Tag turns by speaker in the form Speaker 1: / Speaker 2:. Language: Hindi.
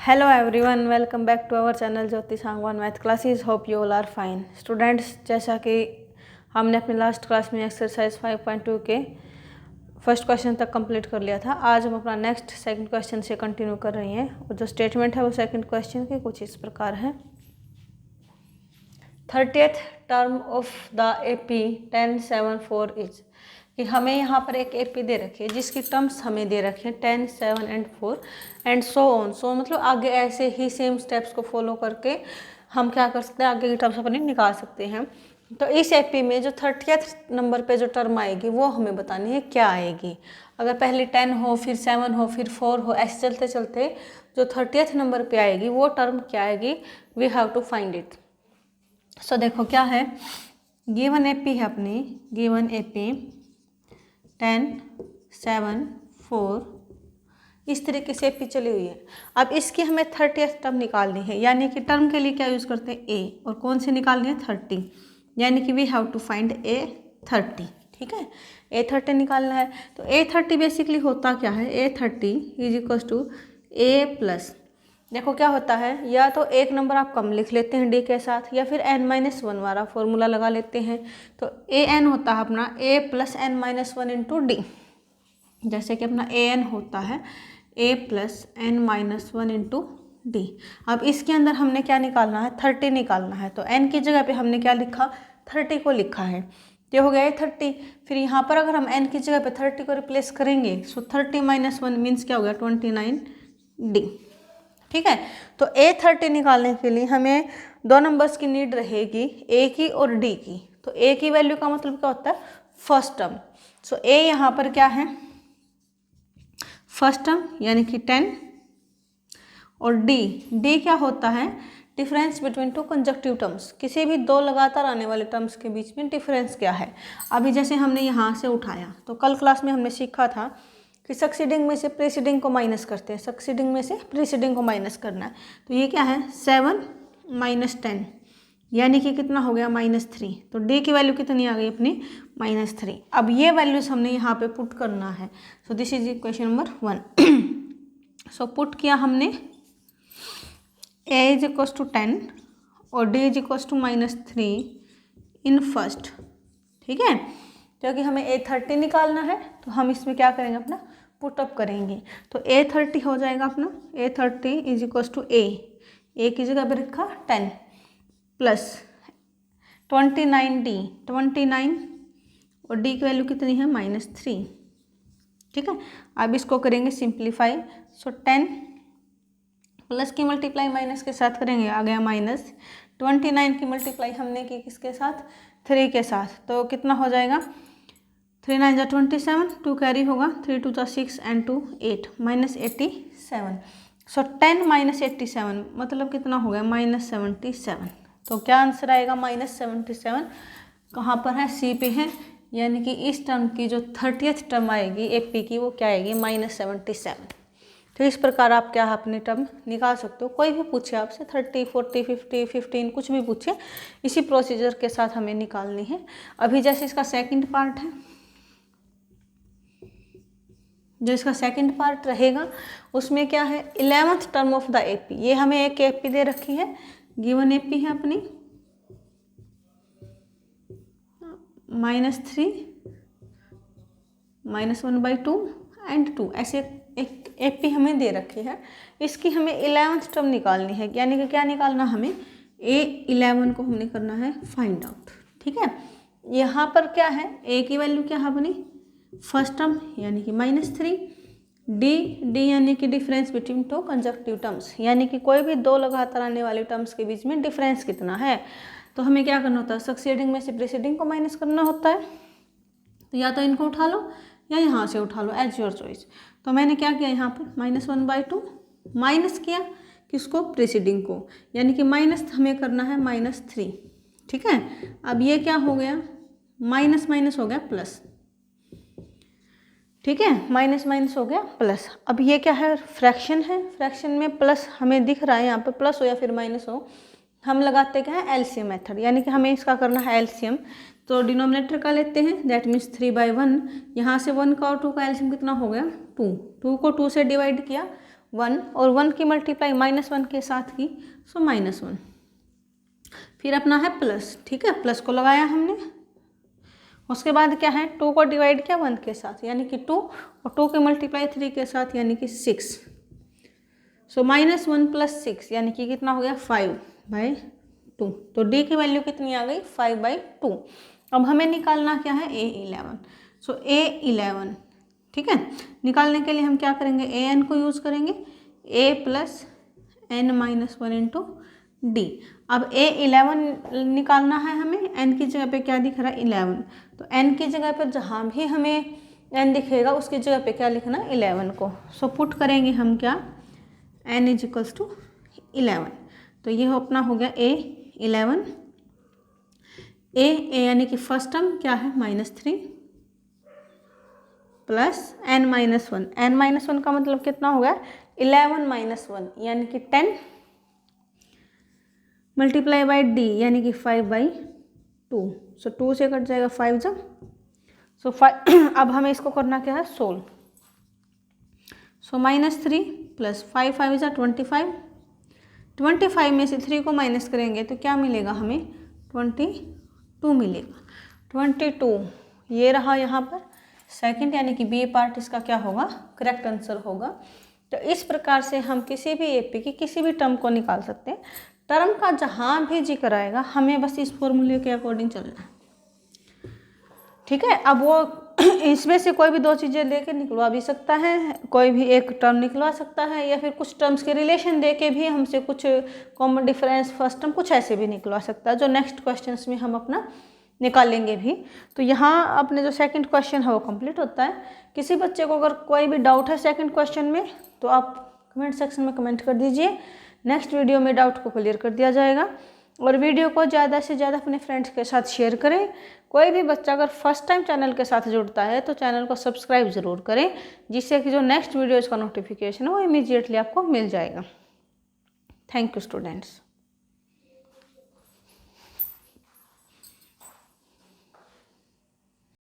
Speaker 1: Hello everyone, welcome back to our channel Jyoti Sangwan math classes. Hope you all are fine. Students, जैसा कि हमने अपनी लास्ट क्लास में एक्सरसाइज 5.2 के फर्स्ट क्वेश्चन तक कंप्लीट कर लिया था. आज हम अपना नेक्स्ट सेकंड क्वेश्चन से कंटिन्यू कर रही हैं और जो स्टेटमेंट है वो सेकंड क्वेश्चन के कुछ इस प्रकार है. 30th term of the AP 10, 7, 4 is कि हमें यहाँ पर एक एपी दे रखी है जिसकी टर्म्स हमें दे रखे हैं 10, 7 एंड 4 एंड सो ऑन. सो मतलब आगे ऐसे ही सेम स्टेप्स को फॉलो करके हम क्या कर सकते हैं, आगे की टर्म्स अपनी निकाल सकते हैं. तो इस एपी में जो 30th नंबर पे जो टर्म आएगी वो हमें बतानी है क्या आएगी. अगर पहले 10 हो, फिर 7 हो, फिर 4 हो, ऐसे चलते चलते जो 30th नंबर पे आएगी वो टर्म क्या आएगी, we have to find it. So देखो क्या है, गिवन एपी है अपनी, गिवन एपी 10, 7, 4 इस तरीके से एपी चली हुई है. अब इसकी हमें 30th टर्म निकालनी है, यानी कि टर्म के लिए क्या यूज़ करते हैं, ए, और कौन सी निकालनी है, 30, यानी कि we have to find A30. ठीक है, A30 निकालना है. तो A30 बेसिकली होता क्या है, A30 is equals to A plus, देखो क्या होता है, या तो एक नंबर आप कम लिख लेते हैं डी के साथ, या फिर n-1 वाला फॉर्मूला लगा लेते हैं. तो an होता है अपना a plus n-1 into D. जैसे कि अपना an होता है a plus n-1 into D. अब इसके अंदर हमने क्या निकालना है, 30 निकालना है. तो n की जगह पे हमने क्या लिखा, 30 को लिखा है. ये हो गया 30. फिर यहाँ पर अगर हम n की जगह पे 30 को रिप्लेस करेंगे, सो 30-1 मीन्स क्या हो गया, 29 डी. ठीक है, तो A30 निकालने के लिए हमें दो नंबर्स की नीड रहेगी, A की और D की. तो A की वैल्यू का मतलब क्या होता है, फर्स्ट टर्म. सो A यहाँ पर क्या है, फर्स्ट टर्म यानी कि 10, और D क्या होता है, difference between two conjunctive terms. किसी भी दो लगातार आने वाले टर्म्स के बीच में डिफरेंस क्या है. अभी जैसे हमने यहाँ से उठाया, तो कल क्लास में हमने सीखा था कि सक्सीडिंग में से प्रीसीडिंग को माइनस करते हैं, सक्सीडिंग में से प्रीसीडिंग को माइनस करना है. तो ये क्या है, 7 - 10 यानी कि कितना हो गया, -3. तो डी की वैल्यू कितनी आ गई अपनी, -3. अब ये वैल्यूज हमने यहाँ पे पुट करना है. So this is equation number 1. So put किया हमने, a इज इक्वल्स टू 10 और d is equals to -3 in first. ठीक है, क्योंकि हमें A30 निकालना है तो हम इसमें क्या करेंगे, अपना पुटअप करेंगे. तो A30 हो जाएगा अपना, A30 is equals to A की जगह पे रखा 10 प्लस 29D, 29 और D की वैल्यू कितनी है, -3. ठीक है, अब इसको करेंगे सिंप्लीफाई. सो 10 प्लस की मल्टीप्लाई माइनस के साथ करेंगे, आ गया माइनस. 29 की मल्टीप्लाई हमने की किसके साथ, 3 के साथ. तो कितना हो जाएगा, 3 9 जा 27, 2 कैरी होगा, 3 2 जा 6 एंड 2 8, -87. सो 10 - 87 मतलब कितना हो गया, -77. तो क्या आंसर आएगा, -77. कहाँ पर है, सी पे है. यानी कि इस टर्म की जो 30th टर्म आएगी एपी की, वो क्या आएगी, -77. तो इस प्रकार आप क्या अपने टर्म निकाल सकते हो. कोई भी पूछे आपसे 30, 40, 50, 15 कुछ भी पूछे, इसी प्रोसीजर के साथ हमें निकालनी है. अभी जैसे इसका सेकंड पार्ट है, जो इसका सेकंड पार्ट रहेगा उसमें क्या है, 11th term of the AP. ये हमें एक एपी दे रखी है, गिवन एपी है अपनी -3, -1/2 एंड 2. ऐसे एक एपी हमें दे रखी है. इसकी हमें 11th टर्म निकालनी है, यानी कि क्या निकालना, हमें A11 को हमने करना है फाइंड आउट. ठीक है, यहाँ पर क्या है, A की वैल्यू क्या है अपनी, फर्स्ट टर्म यानी कि -3. डी यानी कि difference between two conjunctive terms, यानी कि कोई भी दो लगातार आने वाले टर्म्स के बीच में डिफरेंस कितना है. तो हमें क्या करना होता है, सक्सीडिंग में से प्रीसीडिंग को माइनस करना होता है. तो या तो इनको उठा लो या यहाँ से उठा लो, एज योर चॉइस. तो मैंने क्या किया, यहाँ पर -1/2 माइनस किया किसको, प्रीसीडिंग को, यानी कि माइनस हमें करना है -3. ठीक है, अब ये क्या हो गया, माइनस माइनस हो गया प्लस. ठीक है, माइनस माइनस हो गया प्लस. अब ये क्या है, फ्रैक्शन है, फ्रैक्शन में प्लस हमें दिख रहा है, यहाँ पे प्लस हो या फिर माइनस हो, हम लगाते क्या है, एलसीएम मेथड, यानी कि हमें इसका करना है एलसीएम. तो डिनोमिनेटर का लेते हैं, दैट मीन्स 3/1. यहाँ से 1 का और 2 का एलसीएम कितना हो गया, 2. 2 को 2 से डिवाइड किया 1 और 1 की मल्टीप्लाई -1 के साथ की, सो -1। फिर अपना है प्लस, ठीक है, प्लस को लगाया हमने। उसके बाद क्या है, 2 को डिवाइड किया 1 के साथ यानी कि 2, और 2 की मल्टीप्लाई 3 के साथ यानी कि 6। सो -1 + 6 यानी कि कितना हो गया 5/2। तो डी की वैल्यू कितनी आ गई 5/2। अब हमें निकालना क्या है A11। सो A11, ठीक है, निकालने के लिए हम क्या करेंगे, an को यूज़ करेंगे, a + n - 1 × d। अब A11 निकालना है हमें, n की जगह पे क्या दिख रहा है 11, तो n की जगह पर जहाँ भी हमें n दिखेगा उसकी जगह पे क्या लिखना है 11 को। सो पुट करेंगे हम क्या, n = 11। तो ये अपना हो गया A11। a यानी कि फर्स्ट टर्म क्या है -3 + n - 1। n - 1 का मतलब कितना हो गया 11 - 1 यानी कि 10 × d यानी कि 5/2। सो 2 से कट जाएगा 5 जब, सो 5। अब हमें इसको करना क्या है सोल्व। सो -3 + 5 5 = 25। 25 में से 3 को माइनस करेंगे तो क्या मिलेगा हमें 22 मिलेगा। 22 ये रहा यहाँ पर सेकंड, यानी कि बी पार्ट इसका क्या होगा, करेक्ट आंसर होगा। तो इस प्रकार से हम किसी भी एपी की किसी भी टर्म को निकाल सकते हैं। टर्म का जहाँ भी जिक्र आएगा हमें बस इस फॉर्मूले के अकॉर्डिंग चलना है, ठीक है। अब वो इसमें से कोई भी 2 चीज़ें लेके निकलवा भी सकता है, कोई भी एक टर्म निकलवा सकता है, या फिर कुछ टर्म्स के रिलेशन दे के भी हमसे कुछ कॉमन डिफरेंस फर्स्ट टर्म कुछ ऐसे भी निकलवा सकता है, जो नेक्स्ट क्वेश्चंस में हम अपना निकालेंगे भी। तो यहाँ अपने जो सेकंड क्वेश्चन है वो कंप्लीट होता है। किसी बच्चे को अगर कोई भी डाउट है सेकंड क्वेश्चन में तो आप कमेंट सेक्शन में कमेंट कर दीजिए, नेक्स्ट वीडियो में डाउट को क्लियर कर दिया जाएगा। और वीडियो को ज़्यादा से ज़्यादा अपने फ्रेंड्स के साथ शेयर करें। कोई भी बच्चा अगर फर्स्ट टाइम चैनल के साथ जुड़ता है तो चैनल को सब्सक्राइब ज़रूर करें, जिससे कि जो नेक्स्ट वीडियोज़ का नोटिफिकेशन है वो इमीडिएटली आपको मिल जाएगा। Thank you students.